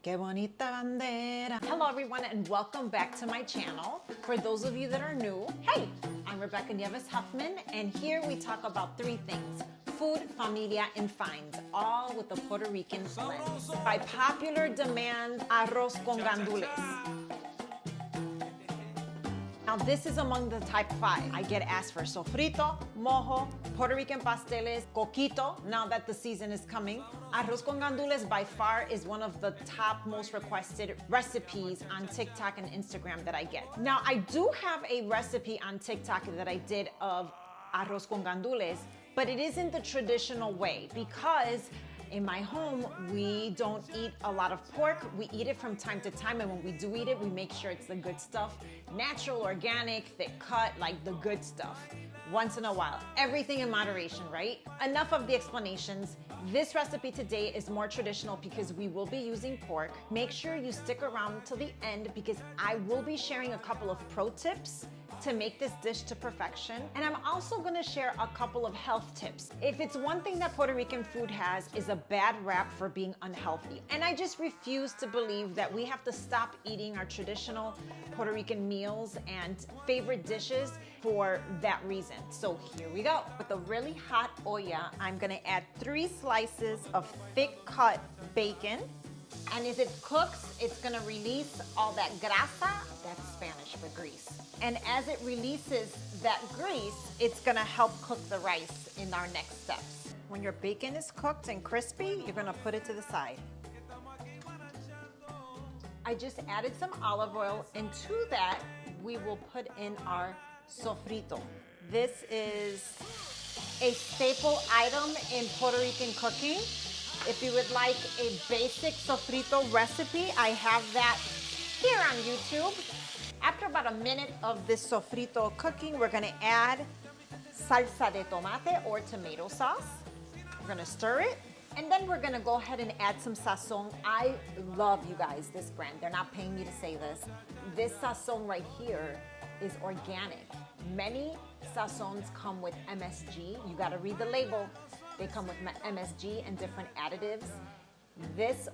Qué bonita bandera. Hello everyone and welcome back to my channel. For those of you that are new, hey, I'm Rebecca Nieves Huffman and here we talk about three things: food, familia, and finds, all with a Puerto Rican lens. By popular demand, arroz con gandules. Now this is among the type 5. I get asked for sofrito, mojo, Puerto Rican pasteles, coquito, now that the season is coming. Arroz con gandules by far is one of the top most requested recipes on TikTok and Instagram that I get. Now I do have a recipe on TikTok that I did of arroz con gandules, but it isn't the traditional way because in my home, we don't eat a lot of pork. We eat it from time to time, and when we do eat it, we make sure it's the good stuff. Natural, organic, thick cut, like the good stuff. Once in a while. Everything in moderation, right? Enough of the explanations. This recipe today is more traditional because we will be using pork. Make sure you stick around till the end because I will be sharing a couple of pro tips to make this dish to perfection. And I'm also gonna share a couple of health tips. If it's one thing that Puerto Rican food has is a bad rap for being unhealthy. And I just refuse to believe that we have to stop eating our traditional Puerto Rican meals and favorite dishes for that reason. So here we go. With a really hot olla, I'm gonna add 3 slices of thick cut bacon. And as it cooks, it's gonna release all that grasa, that's Spanish for grease. And as it releases that grease, it's gonna help cook the rice in our next steps. When your bacon is cooked and crispy, you're gonna put it to the side. I just added some olive oil, and to that, we will put in our sofrito. This is a staple item in Puerto Rican cooking. If you would like a basic sofrito recipe, I have that here on YouTube. After about a minute of this sofrito cooking, we're gonna add salsa de tomate or tomato sauce. We're gonna stir it, and then we're gonna go ahead and add some Sazon. I love, you guys, this brand. They're not paying me to say this. This Sazon right here is organic. Many Sazons come with MSG. You gotta read the label. They come with MSG and different additives. This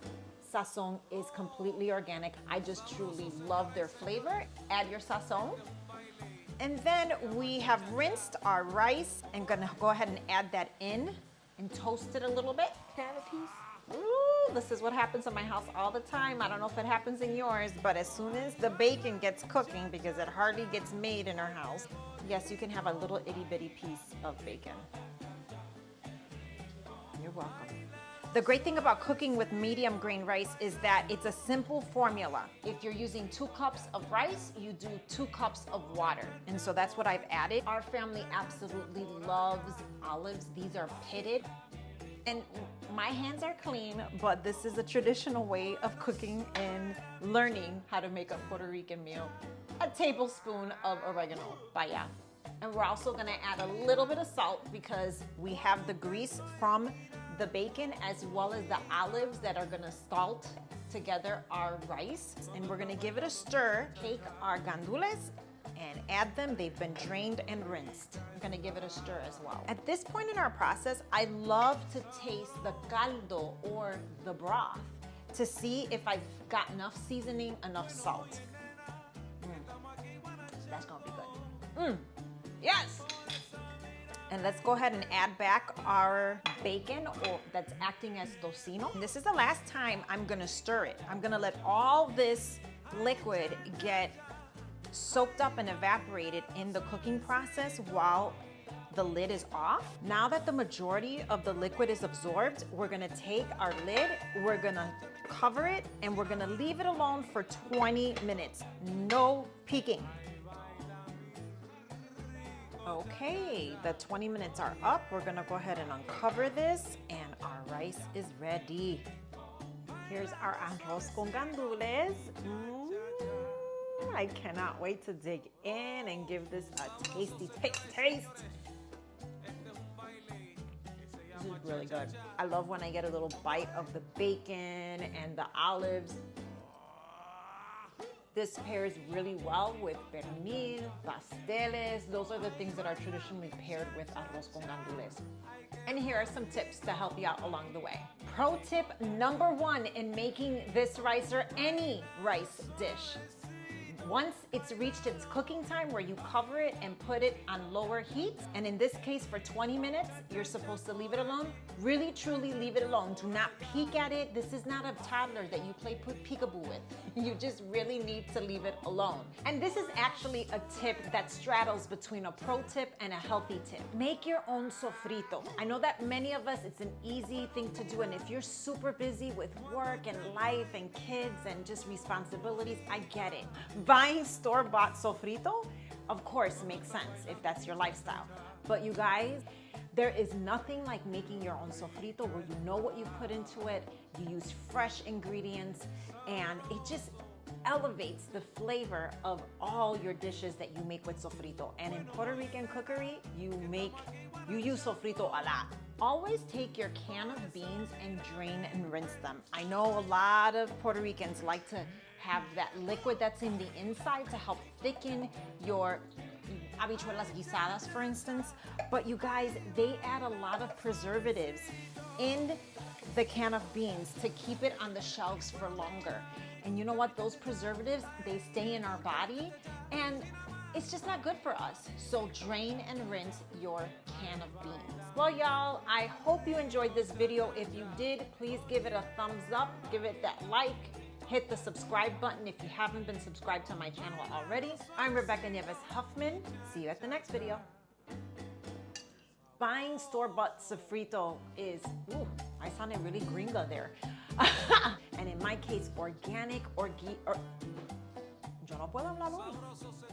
Sazon is completely organic. I just truly love their flavor. Add your Sazon. And then we have rinsed our rice and gonna go ahead and add that in and toast it a little bit. Can I have a piece? Ooh, this is what happens in my house all the time. I don't know if it happens in yours, but as soon as the bacon gets cooking, because it hardly gets made in our house, yes, you can have a little itty bitty piece of bacon. You're welcome. The great thing about cooking with medium grain rice is that it's a simple formula. If you're using 2 cups of rice, you do 2 cups of water. And so that's what I've added. Our family absolutely loves olives. These are pitted. And my hands are clean, but this is a traditional way of cooking and learning how to make a Puerto Rican meal. A tablespoon of oregano, vaya. And we're also gonna add a little bit of salt because we have the grease from the bacon as well as the olives that are gonna salt together our rice. And we're gonna give it a stir. Take our gandules and add them. They've been drained and rinsed. I'm gonna give it a stir as well. At this point in our process, I love to taste the caldo or the broth to see if I've got enough seasoning, enough salt. That's gonna be good. Yes! And let's go ahead and add back our bacon that's acting as tocino. This is the last time I'm gonna stir it. I'm gonna let all this liquid get soaked up and evaporated in the cooking process while the lid is off. Now that the majority of the liquid is absorbed, we're gonna take our lid, we're gonna cover it, and we're gonna leave it alone for 20 minutes. No peeking. Okay, the 20 minutes are up. We're gonna go ahead and uncover this, and our rice is ready. Here's our arroz con gandules. I cannot wait to dig in and give this a tasty taste. This is really good. I love when I get a little bite of the bacon and the olives. This pairs really well with pernil, pasteles. Those are the things that are traditionally paired with arroz con gandules. And here are some tips to help you out along the way. Pro tip number 1 in making this rice or any rice dish. Once it's reached its cooking time, where you cover it and put it on lower heat, and in this case for 20 minutes, you're supposed to leave it alone. Really, truly leave it alone. Do not peek at it. This is not a toddler that you play peekaboo with. You just really need to leave it alone. And this is actually a tip that straddles between a pro tip and a healthy tip. Make your own sofrito. I know that many of us, it's an easy thing to do, and if you're super busy with work and life and kids and just responsibilities, I get it. Buying store-bought sofrito, of course, makes sense if that's your lifestyle. But you guys, there is nothing like making your own sofrito where you know what you put into it, you use fresh ingredients, and it just elevates the flavor of all your dishes that you make with sofrito. And in Puerto Rican cookery, you use sofrito a lot. Always take your can of beans and drain and rinse them. I know a lot of Puerto Ricans like to have that liquid that's in the inside to help thicken your habichuelas guisadas, for instance. But you guys, they add a lot of preservatives in the can of beans to keep it on the shelves for longer. And you know what? Those preservatives, they stay in our body, and it's just not good for us. So drain and rinse your can of beans. Well, y'all, I hope you enjoyed this video. If you did, please give it a thumbs up, give it that like, hit the subscribe button if you haven't been subscribed to my channel already. I'm Rebecca Nieves Huffman. See you at the next video. Buying store-bought sofrito is, ooh, I sounded really gringa there. And in my case, organic or yo no puedo hablar hoy.